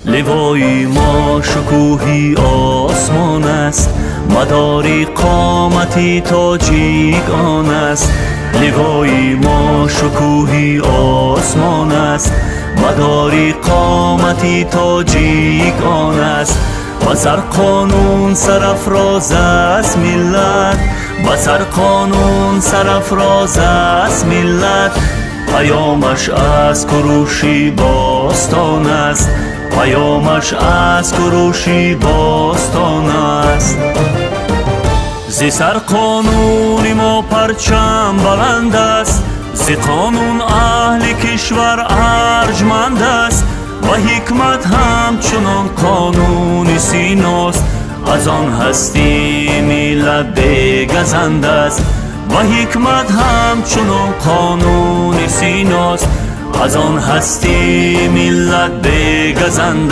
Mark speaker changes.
Speaker 1: لوای ما شکوهی آسمان است، مداری قامتی تاجیکان است. لوای ما شکوهی آسمان است، مداری قامتی تاجیکان است. بسر قانون سرافراز است ملت، بسر قانون سرافراز است ملت. پیامش از کروشی باستان است، پیامش از کروشی باستان است. ز سر قانون ما پرچم بلند است، ز قانون اهل کشور ارجمند است. و حکمت همچنان قانون سیناست، از آن هستی ملت بگزند است. و حکمت همچنان قانون سیناست، از آن هستی ملت بگزند.